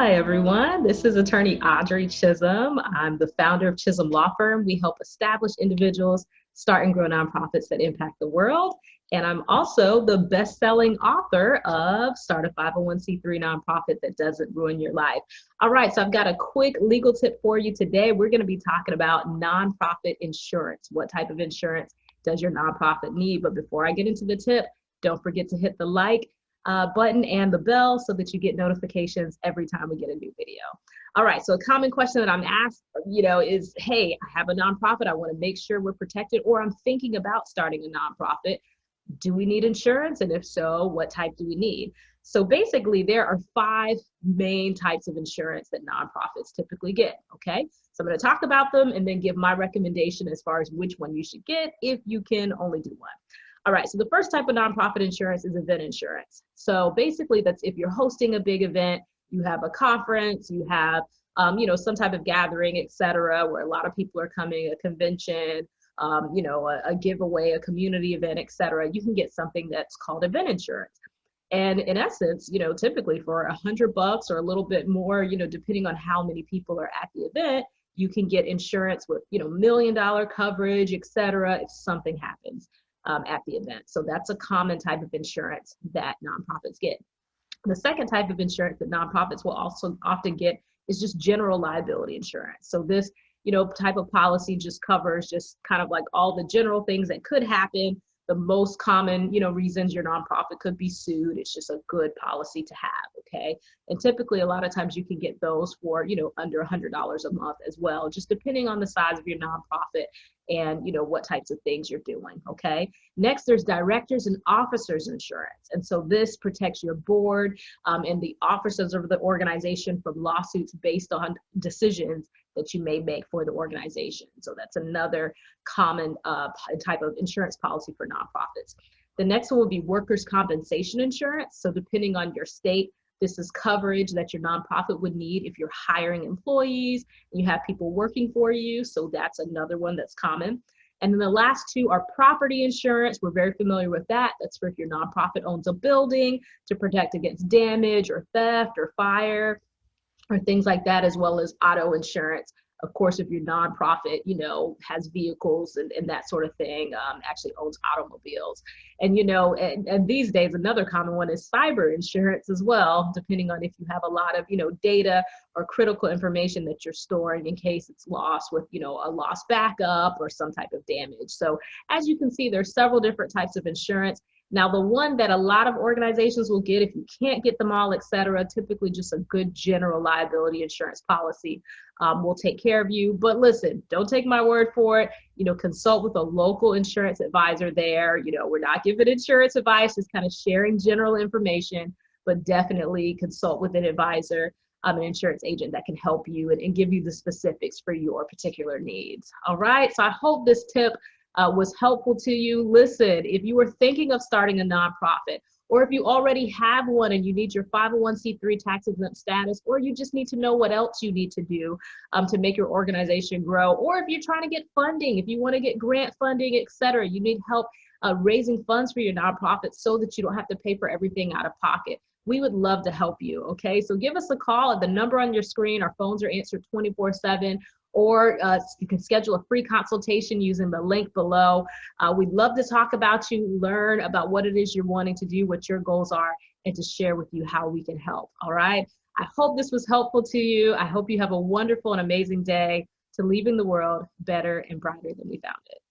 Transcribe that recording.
Hi, everyone. This is attorney Audrey Chisholm. I'm the founder of Chisholm Law Firm. We help established individuals start and grow nonprofits that impact the world. And I'm also the best-selling author of Start a 501c3 Nonprofit That Doesn't Ruin Your Life. All right, so I've got a quick legal tip for you today. We're going to be talking about nonprofit insurance. What type of insurance does your nonprofit need? But before I get into the tip, don't forget to hit the like button and the bell so that you get notifications every time we get a new video. All right, so a common question that I'm asked, is, hey, I have a nonprofit, I want to make sure we're protected, or I'm thinking about starting a nonprofit. Do we need insurance? And if so, what type do we need? So basically, there are 5 main types of insurance that nonprofits typically get, okay? So I'm going to talk about them and then give my recommendation as far as which one you should get if you can only do one. All right, so the first type of nonprofit insurance is event insurance. So basically, that's if you're hosting a big event, you have a conference, you have some type of gathering, et cetera, where a lot of people are coming, a convention, a giveaway, a community event, et cetera, you can get something that's called event insurance. And in essence, typically for $100 or a little bit more, depending on how many people are at the event, you can get insurance with, $1 million coverage, et cetera, if something happens at the event. So that's a common type of insurance that nonprofits get. The second type of insurance that nonprofits will also often get is just general liability insurance. So this, type of policy just covers just kind of like all the general things that could happen. The most common, reasons your nonprofit could be sued. It's just a good policy to have, okay? And typically, a lot of times you can get those for, under $100 a month as well, just depending on the size of your nonprofit and, what types of things you're doing, okay? Next, there's directors and officers insurance. And so this protects your board and the officers of the organization from lawsuits based on decisions that you may make for the organization. So that's another common type of insurance policy for nonprofits. The next one would be workers' compensation insurance. So depending on your state, this is coverage that your nonprofit would need if you're hiring employees and you have people working for you. So that's another one that's common. And then the last 2 are property insurance. We're very familiar with that. That's for if your nonprofit owns a building to protect against damage or theft or fire, or things like that, as well as auto insurance. Of course, if your nonprofit, has vehicles and that sort of thing, actually owns automobiles. And, and these days, another common one is cyber insurance as well, depending on if you have a lot of, data or critical information that you're storing in case it's lost with, a lost backup or some type of damage. So as you can see, there's several different types of insurance. Now, the one that a lot of organizations will get, if you can't get them all, et cetera, typically just a good general liability insurance policy will take care of you. But listen, don't take my word for it. Consult with a local insurance advisor there. We're not giving insurance advice, just kind of sharing general information, but definitely consult with an advisor, an insurance agent that can help you and give you the specifics for your particular needs. All right, so I hope this tip was helpful to you. Listen, if you were thinking of starting a nonprofit, or if you already have one and you need your 501c3 tax exempt status, or you just need to know what else you need to do to make your organization grow, or if you're trying to get funding, if you want to get grant funding, et cetera, you need help raising funds for your nonprofit so that you don't have to pay for everything out of pocket. We would love to help you, okay? So give us a call at the number on your screen. Our phones are answered 24/7. Or you can schedule a free consultation using the link below. We'd love to talk about you, learn about what it is you're wanting to do, what your goals are, and to share with you how we can help, all right? I hope this was helpful to you. I hope you have a wonderful and amazing day to leaving the world better and brighter than we found it.